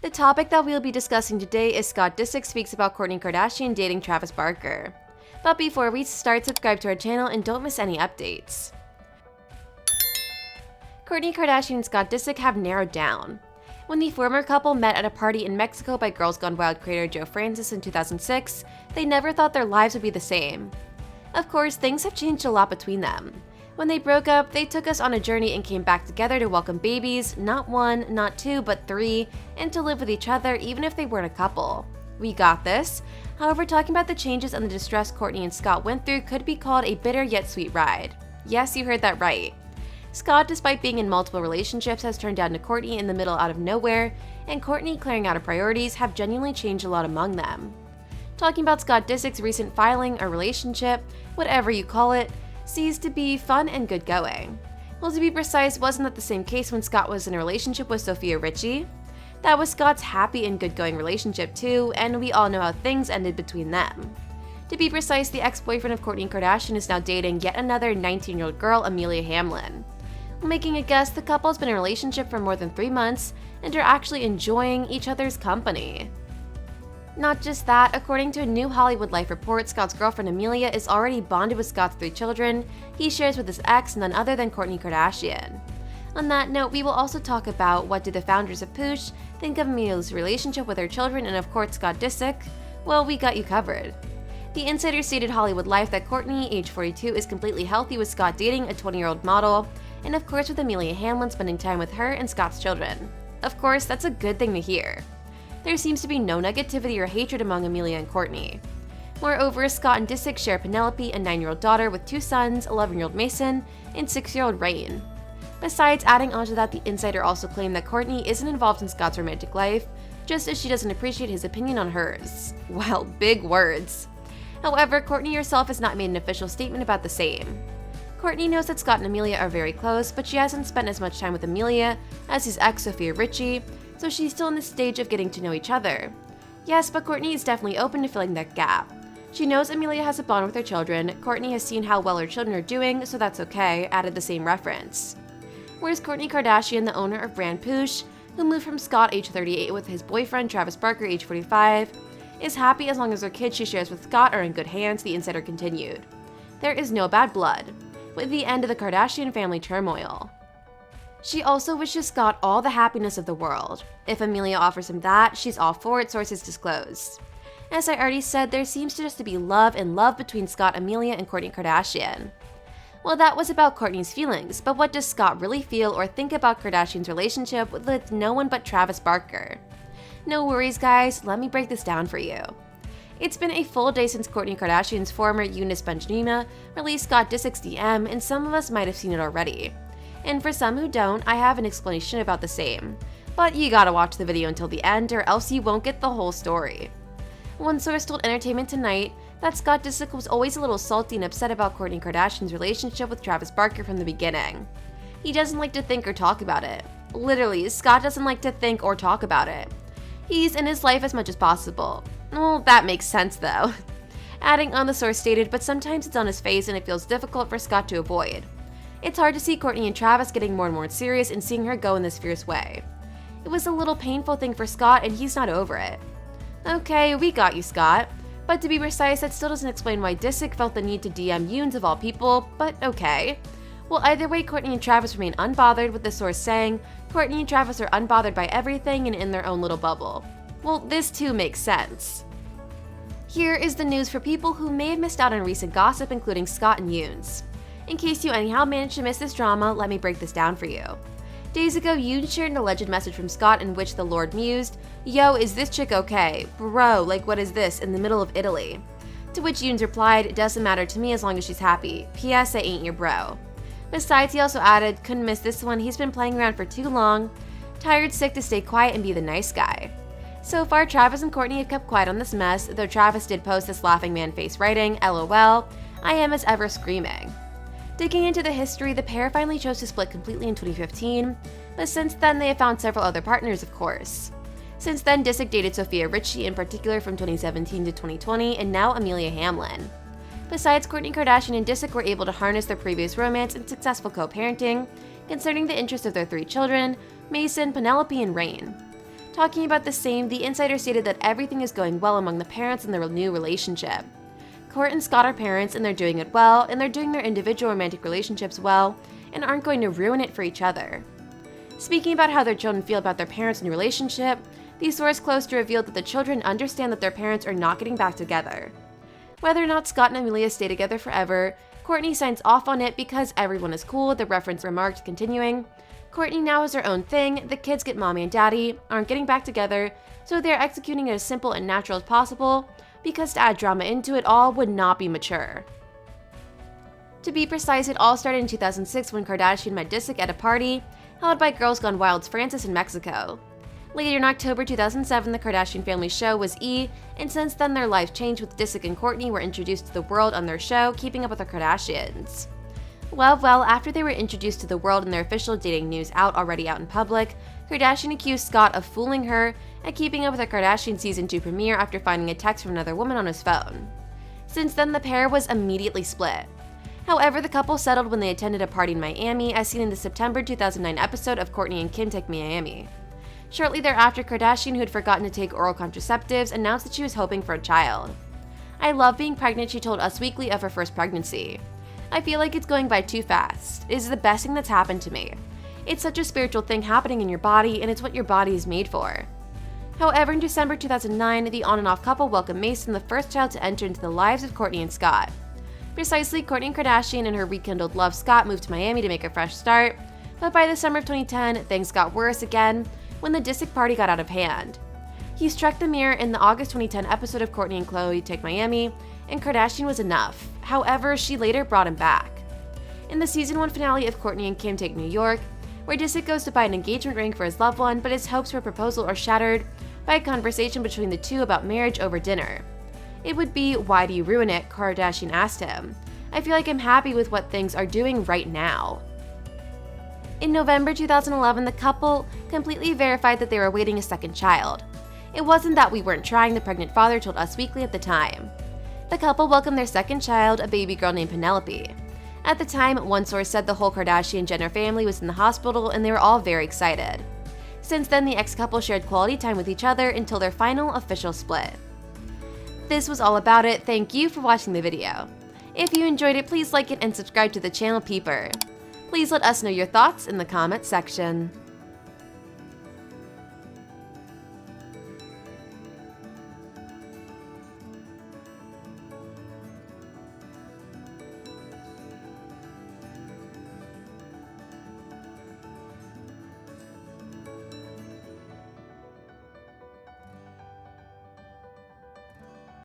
The topic that we'll be discussing today is Scott Disick speaks about Kourtney Kardashian dating Travis Barker. But before we start, subscribe to our channel and don't miss any updates. Kourtney Kardashian and Scott Disick have narrowed down. When the former couple met at a party in Mexico by Girls Gone Wild creator Joe Francis in 2006, they never thought their lives would be the same. Of course, things have changed a lot between them. When they broke up, they took us on a journey and came back together to welcome babies, not one, not two, but three, and to live with each other even if they weren't a couple. We got this. However, talking about the changes and the distress Kourtney and Scott went through could be called a bitter yet sweet ride. Yes, you heard that right. Scott, despite being in multiple relationships, has turned down to Kourtney in the middle out of nowhere, and Kourtney clearing out her priorities have genuinely changed a lot among them. Talking about Scott Disick's recent filing or relationship, whatever you call it, seems to be fun and good going. Well, to be precise, wasn't that the same case when Scott was in a relationship with Sofia Richie? That was Scott's happy and good going relationship too, and we all know how things ended between them. To be precise, the ex-boyfriend of Kourtney Kardashian is now dating yet another 19-year-old girl, Amelia Hamlin. Making a guess, the couple has been in a relationship for more than 3 months and are actually enjoying each other's company. Not just that, according to a new Hollywood Life report, Scott's girlfriend Amelia is already bonded with Scott's 3 children he shares with his ex, none other than Kourtney Kardashian. On that note, we will also talk about what do the founders of Poosh think of Amelia's relationship with her children and of course Scott Disick. Well, we got you covered. The insider stated Hollywood Life that Kourtney, age 42, is completely healthy with Scott dating a 20-year-old model, and of course with Amelia Hamlin spending time with her and Scott's children. Of course, that's a good thing to hear. There seems to be no negativity or hatred among Amelia and Kourtney. Moreover, Scott and Disick share Penelope, a 9-year-old daughter with 2 sons, 11-year-old Mason and 6-year-old Rain. Besides, adding onto that, the insider also claimed that Kourtney isn't involved in Scott's romantic life, just as she doesn't appreciate his opinion on hers. Well, big words. However, Kourtney herself has not made an official statement about the same. Kourtney knows that Scott and Amelia are very close, but she hasn't spent as much time with Amelia as his ex Sofia Richie, so she's still in the stage of getting to know each other. Yes, but Kourtney is definitely open to filling that gap. She knows Amelia has a bond with her children, Kourtney has seen how well her children are doing, so that's okay, added the same reference. Whereas Kourtney Kardashian, the owner of brand Poosh, who moved from Scott age 38 with his boyfriend Travis Barker age 45, is happy as long as her kids she shares with Scott are in good hands, the insider continued. There is no bad blood, with the end of the Kardashian family turmoil. She also wishes Scott all the happiness of the world. If Amelia offers him that, she's all for it, sources disclosed. As I already said, there seems to just to be love and love between Scott, Amelia, and Kourtney Kardashian. Well, that was about Kourtney's feelings, but what does Scott really feel or think about Kardashian's relationship with no one but Travis Barker? No worries, guys, let me break this down for you. It's been a full day since Kourtney Kardashian's former Eunice Benjamina released Scott Disick's DM, and some of us might have seen it already. And for some who don't, I have an explanation about the same. But you gotta watch the video until the end or else you won't get the whole story. One source told Entertainment Tonight that Scott Disick was always a little salty and upset about Kourtney Kardashian's relationship with Travis Barker from the beginning. He doesn't like to think or talk about it. Literally, Scott doesn't like to think or talk about it. He's in his life as much as possible. Well, that makes sense though. Adding on, the source stated, but sometimes it's on his face and it feels difficult for Scott to avoid. It's hard to see Kourtney and Travis getting more and more serious and seeing her go in this fierce way. It was a little painful thing for Scott and he's not over it. Okay, we got you, Scott. But to be precise, that still doesn't explain why Disick felt the need to DM Younes of all people, but okay. Well, either way, Kourtney and Travis remain unbothered, with the source saying, Kourtney and Travis are unbothered by everything and in their own little bubble. Well, this too makes sense. Here is the news for people who may have missed out on recent gossip, including Scott and Younes. In case you anyhow managed to miss this drama, let me break this down for you. Days ago, Younes shared an alleged message from Scott in which the Lord mused, "Yo, is this chick okay? Bro, like what is this, in the middle of Italy?" To which Younes replied, "It doesn't matter to me as long as she's happy. P.S. I ain't your bro." Besides, he also added, "Couldn't miss this one, he's been playing around for too long. Tired, sick to stay quiet and be the nice guy." So far, Travis and Kourtney have kept quiet on this mess, though Travis did post this laughing man face writing, "LOL, I am as ever screaming." Digging into the history, the pair finally chose to split completely in 2015, but since then they have found several other partners, of course. Since then, Disick dated Sofia Richie in particular from 2017 to 2020, and now Amelia Hamlin. Besides, Kourtney Kardashian and Disick were able to harness their previous romance and successful co-parenting, concerning the interests of their 3 children, Mason, Penelope, and Rain. Talking about the same, the insider stated that everything is going well among the parents in their new relationship. Kourt and Scott are parents and they're doing it well, and they're doing their individual romantic relationships well, and aren't going to ruin it for each other. Speaking about how their children feel about their parents' new relationship, the source close to revealed that the children understand that their parents are not getting back together. Whether or not Scott and Amelia stay together forever, Kourtney signs off on it because everyone is cool, the reference remarked, continuing, "Kourtney now has her own thing, the kids get mommy and daddy, aren't getting back together, so they're executing it as simple and natural as possible, because to add drama into it all would not be mature." To be precise, it all started in 2006 when Kardashian met Disick at a party held by Girls Gone Wild's Francis in Mexico. Later in October 2007, the Kardashian family's show was E!, and since then their lives changed with Disick and Kourtney were introduced to the world on their show, Keeping Up with the Kardashians. Well, after they were introduced to the world and their official dating news already out in public, Kardashian accused Scott of fooling her at Keeping Up with the Kardashian Season 2 premiere after finding a text from another woman on his phone. Since then, the pair was immediately split. However, the couple settled when they attended a party in Miami, as seen in the September 2009 episode of Kourtney and Kim Take Miami. Shortly thereafter, Kardashian, who had forgotten to take oral contraceptives, announced that she was hoping for a child. "I love being pregnant," she told Us Weekly of her first pregnancy. "I feel like it's going by too fast. It is the best thing that's happened to me. It's such a spiritual thing happening in your body, and it's what your body is made for." However, in December 2009, the on and off couple welcomed Mason, the first child to enter into the lives of Kourtney and Scott. Precisely, Kourtney Kardashian and her rekindled love Scott moved to Miami to make a fresh start, but by the summer of 2010, things got worse again when the Disick party got out of hand. He struck the mirror in the August 2010 episode of Kourtney and Khloe Take Miami, and Kardashian was enough. However, she later brought him back. In the season 1 finale of Kourtney and Kim Take New York, where Disick goes to buy an engagement ring for his loved one, but his hopes for a proposal are shattered by a conversation between the two about marriage over dinner. It would be, "Why do you ruin it?" Kardashian asked him. "I feel like I'm happy with what things are doing right now." In November 2011, the couple completely verified that they were awaiting a second child. "It wasn't that we weren't trying," the pregnant father told Us Weekly at the time. The couple welcomed their second child, a baby girl named Penelope. At the time, one source said the whole Kardashian-Jenner family was in the hospital and they were all very excited. Since then, the ex-couple shared quality time with each other until their final official split. This was all about it. Thank you for watching the video. If you enjoyed it, please like it and subscribe to the channel Peeper. Please let us know your thoughts in the comments section.